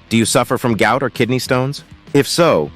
Do you suffer from gout or kidney stones? If so,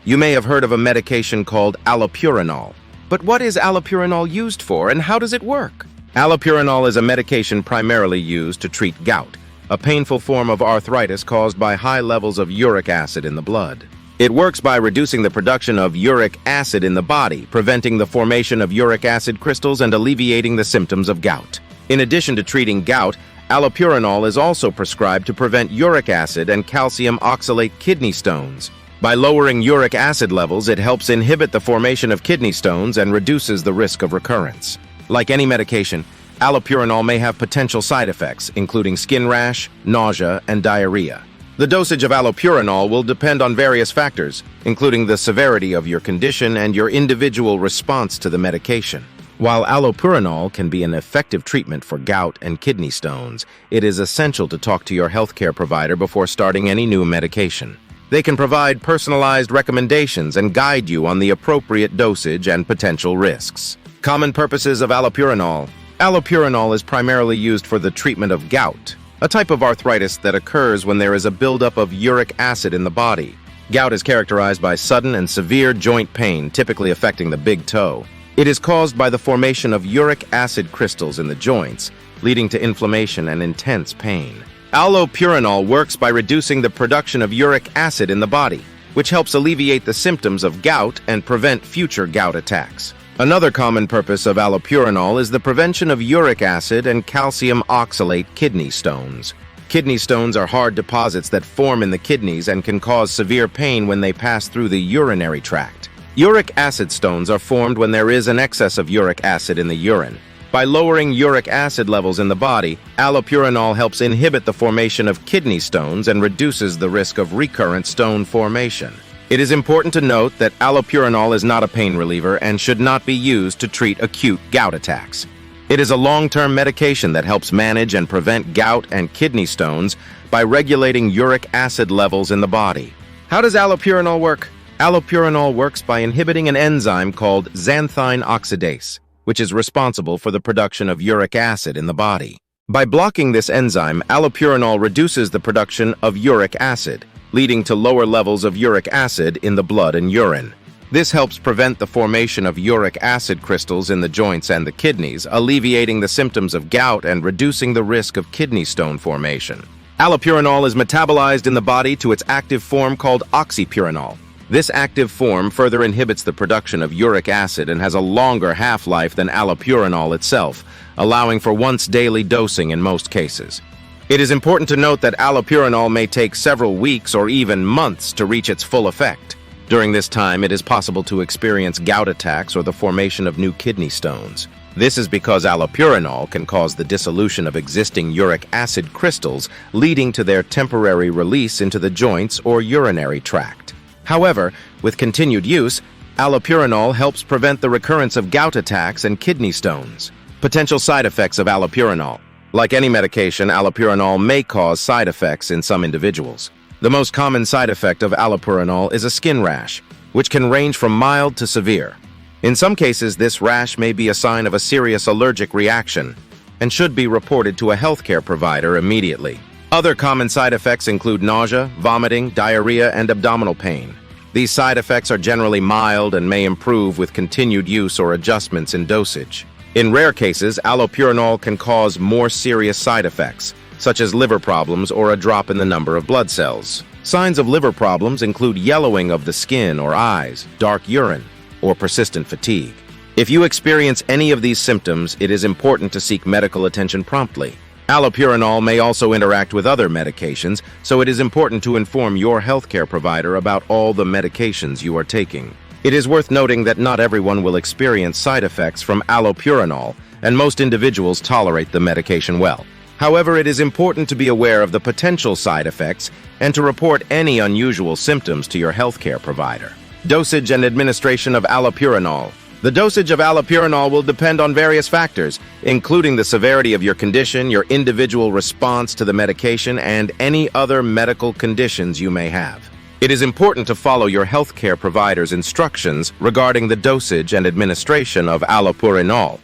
you may have heard of a medication called allopurinol. But what is allopurinol used for and how does it work? Allopurinol is a medication primarily used to treat gout, a painful form of arthritis caused by high levels of uric acid in the blood. It works by reducing the production of uric acid in the body, preventing the formation of uric acid crystals and alleviating the symptoms of gout. In addition to treating gout, allopurinol is also prescribed to prevent uric acid and calcium oxalate kidney stones. By lowering uric acid levels, it helps inhibit the formation of kidney stones and reduces the risk of recurrence. Like any medication, allopurinol may have potential side effects, including skin rash, nausea, and diarrhea. The dosage of allopurinol will depend on various factors, including the severity of your condition and your individual response to the medication. While allopurinol can be an effective treatment for gout and kidney stones, it is essential to talk to your healthcare provider before starting any new medication. They can provide personalized recommendations and guide you on the appropriate dosage and potential risks. Common purposes of allopurinol. Allopurinol is primarily used for the treatment of gout, a type of arthritis that occurs when there is a buildup of uric acid in the body. Gout is characterized by sudden and severe joint pain, typically affecting the big toe. It is caused by the formation of uric acid crystals in the joints, leading to inflammation and intense pain. Allopurinol works by reducing the production of uric acid in the body, which helps alleviate the symptoms of gout and prevent future gout attacks. Another common purpose of allopurinol is the prevention of uric acid and calcium oxalate kidney stones. Kidney stones are hard deposits that form in the kidneys and can cause severe pain when they pass through the urinary tract. Uric acid stones are formed when there is an excess of uric acid in the urine. By lowering uric acid levels in the body, allopurinol helps inhibit the formation of kidney stones and reduces the risk of recurrent stone formation. It is important to note that allopurinol is not a pain reliever and should not be used to treat acute gout attacks. It is a long-term medication that helps manage and prevent gout and kidney stones by regulating uric acid levels in the body. How does allopurinol work? Allopurinol works by inhibiting an enzyme called xanthine oxidase, which is responsible for the production of uric acid in the body. By blocking this enzyme, allopurinol reduces the production of uric acid, leading to lower levels of uric acid in the blood and urine. This helps prevent the formation of uric acid crystals in the joints and the kidneys, alleviating the symptoms of gout and reducing the risk of kidney stone formation. Allopurinol is metabolized in the body to its active form called oxypurinol. This active form further inhibits the production of uric acid and has a longer half-life than allopurinol itself, allowing for once-daily dosing in most cases. It is important to note that allopurinol may take several weeks or even months to reach its full effect. During this time, it is possible to experience gout attacks or the formation of new kidney stones. This is because allopurinol can cause the dissolution of existing uric acid crystals, leading to their temporary release into the joints or urinary tract. However, with continued use, allopurinol helps prevent the recurrence of gout attacks and kidney stones. Potential side effects of allopurinol. Like any medication, allopurinol may cause side effects in some individuals. The most common side effect of allopurinol is a skin rash, which can range from mild to severe. In some cases, this rash may be a sign of a serious allergic reaction and should be reported to a healthcare provider immediately. Other common side effects include nausea, vomiting, diarrhea, and abdominal pain. These side effects are generally mild and may improve with continued use or adjustments in dosage. In rare cases, allopurinol can cause more serious side effects, such as liver problems or a drop in the number of blood cells. Signs of liver problems include yellowing of the skin or eyes, dark urine, or persistent fatigue. If you experience any of these symptoms, it is important to seek medical attention promptly. Allopurinol may also interact with other medications, so it is important to inform your healthcare provider about all the medications you are taking. It is worth noting that not everyone will experience side effects from allopurinol, and most individuals tolerate the medication well. However, it is important to be aware of the potential side effects and to report any unusual symptoms to your healthcare provider. Dosage and administration of allopurinol. The dosage of allopurinol will depend on various factors, including the severity of your condition, your individual response to the medication, and any other medical conditions you may have. It is important to follow your healthcare provider's instructions regarding the dosage and administration of allopurinol.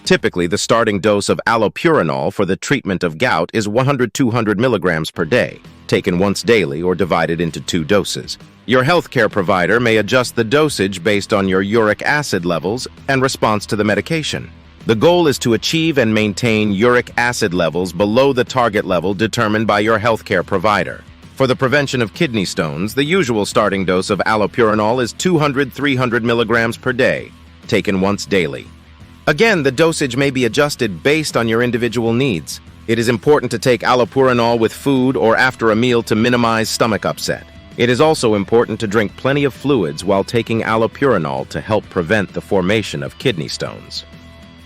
Typically, the starting dose of allopurinol for the treatment of gout is 100-200 milligrams per day, taken once daily or divided into 2 doses. Your healthcare provider may adjust the dosage based on your uric acid levels and response to the medication. The goal is to achieve and maintain uric acid levels below the target level determined by your healthcare provider. For the prevention of kidney stones, the usual starting dose of allopurinol is 200-300 milligrams per day, taken once daily. Again, the dosage may be adjusted based on your individual needs. It is important to take allopurinol with food or after a meal to minimize stomach upset. It is also important to drink plenty of fluids while taking allopurinol to help prevent the formation of kidney stones.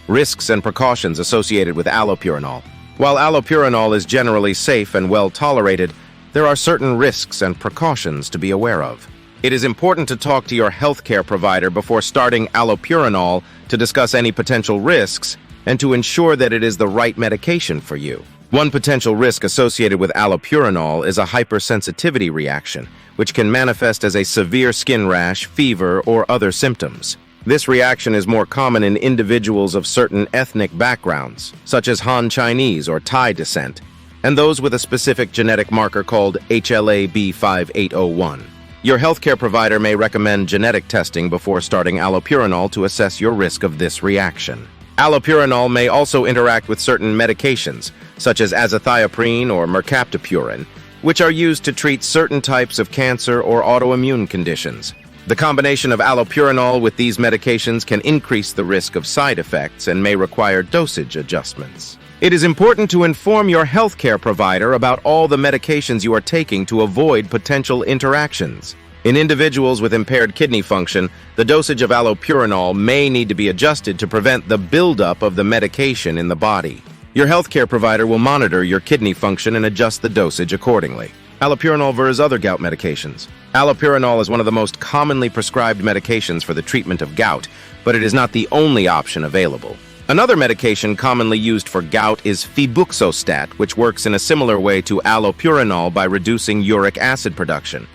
Risks and precautions associated with allopurinol. While allopurinol is generally safe and well tolerated, there are certain risks and precautions to be aware of. It is important to talk to your healthcare provider before starting allopurinol to discuss any potential risks and to ensure that it is the right medication for you. One potential risk associated with allopurinol is a hypersensitivity reaction, which can manifest as a severe skin rash, fever, or other symptoms. This reaction is more common in individuals of certain ethnic backgrounds, such as Han Chinese or Thai descent, and those with a specific genetic marker called HLA-B5801. Your healthcare provider may recommend genetic testing before starting allopurinol to assess your risk of this reaction. Allopurinol may also interact with certain medications, such as azathioprine or mercaptopurine, which are used to treat certain types of cancer or autoimmune conditions. The combination of allopurinol with these medications can increase the risk of side effects and may require dosage adjustments. It is important to inform your healthcare provider about all the medications you are taking to avoid potential interactions. In individuals with impaired kidney function, the dosage of allopurinol may need to be adjusted to prevent the buildup of the medication in the body. Your healthcare provider will monitor your kidney function and adjust the dosage accordingly. Allopurinol versus other gout medications. Allopurinol is one of the most commonly prescribed medications for the treatment of gout, but it is not the only option available. Another medication commonly used for gout is febuxostat, which works in a similar way to allopurinol by reducing uric acid production.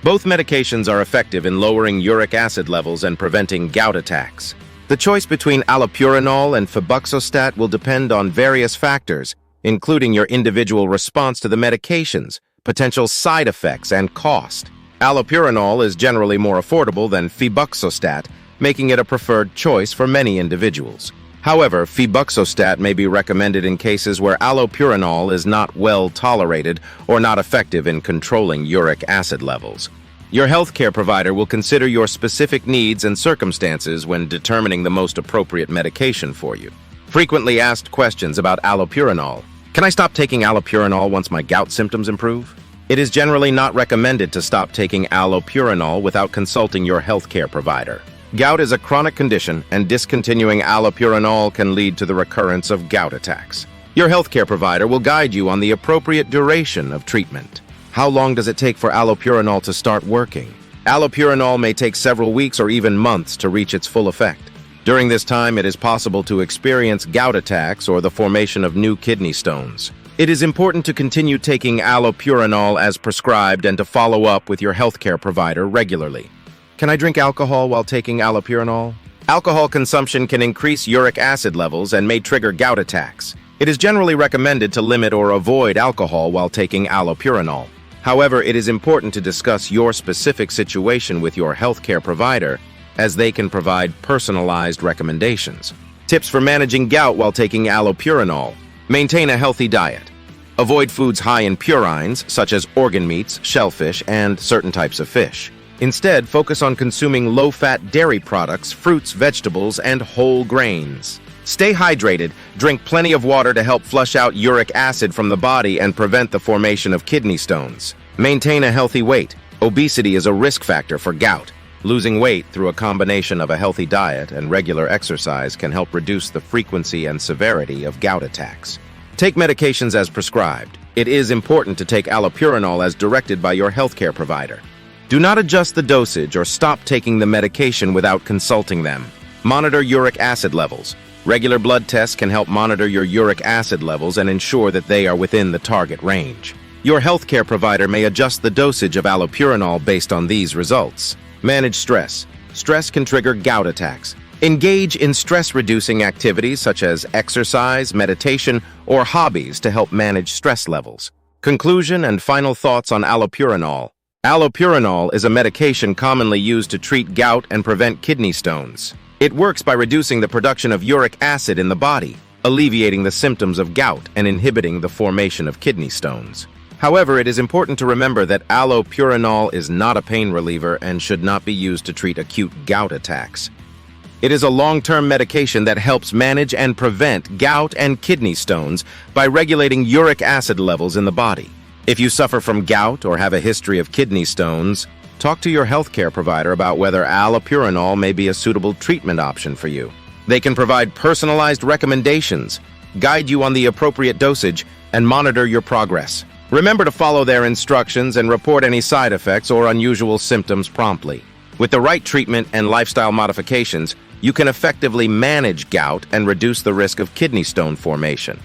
Both medications are effective in lowering uric acid levels and preventing gout attacks. The choice between allopurinol and febuxostat will depend on various factors, including your individual response to the medications, potential side effects, and cost. Allopurinol is generally more affordable than febuxostat, making it a preferred choice for many individuals. However, febuxostat may be recommended in cases where allopurinol is not well tolerated or not effective in controlling uric acid levels. Your healthcare provider will consider your specific needs and circumstances when determining the most appropriate medication for you. Frequently asked questions about allopurinol. Can I stop taking allopurinol once my gout symptoms improve? It is generally not recommended to stop taking allopurinol without consulting your healthcare provider. Gout is a chronic condition, and discontinuing allopurinol can lead to the recurrence of gout attacks. Your healthcare provider will guide you on the appropriate duration of treatment. How long does it take for allopurinol to start working? Allopurinol may take several weeks or even months to reach its full effect. During this time, it is possible to experience gout attacks or the formation of new kidney stones. It is important to continue taking allopurinol as prescribed and to follow up with your healthcare provider regularly. Can I drink alcohol while taking allopurinol? Alcohol consumption can increase uric acid levels and may trigger gout attacks. It is generally recommended to limit or avoid alcohol while taking allopurinol. However, it is important to discuss your specific situation with your healthcare provider, as they can provide personalized recommendations. Tips for managing gout while taking allopurinol. Maintain a healthy diet. Avoid foods high in purines, such as organ meats, shellfish, and certain types of fish. Instead, focus on consuming low-fat dairy products, fruits, vegetables, and whole grains. Stay hydrated. Drink plenty of water to help flush out uric acid from the body and prevent the formation of kidney stones. Maintain a healthy weight. Obesity is a risk factor for gout. Losing weight through a combination of a healthy diet and regular exercise can help reduce the frequency and severity of gout attacks. Take medications as prescribed. It is important to take allopurinol as directed by your healthcare provider. Do not adjust the dosage or stop taking the medication without consulting them. Monitor uric acid levels. Regular blood tests can help monitor your uric acid levels and ensure that they are within the target range. Your healthcare provider may adjust the dosage of allopurinol based on these results. Manage stress. Stress can trigger gout attacks. Engage in stress-reducing activities such as exercise, meditation, or hobbies to help manage stress levels. Conclusion and final thoughts on allopurinol. Allopurinol is a medication commonly used to treat gout and prevent kidney stones. It works by reducing the production of uric acid in the body, alleviating the symptoms of gout and inhibiting the formation of kidney stones. However, it is important to remember that allopurinol is not a pain reliever and should not be used to treat acute gout attacks. It is a long-term medication that helps manage and prevent gout and kidney stones by regulating uric acid levels in the body. If you suffer from gout or have a history of kidney stones, talk to your healthcare provider about whether allopurinol may be a suitable treatment option for you. They can provide personalized recommendations, guide you on the appropriate dosage, and monitor your progress. Remember to follow their instructions and report any side effects or unusual symptoms promptly. With the right treatment and lifestyle modifications, you can effectively manage gout and reduce the risk of kidney stone formation.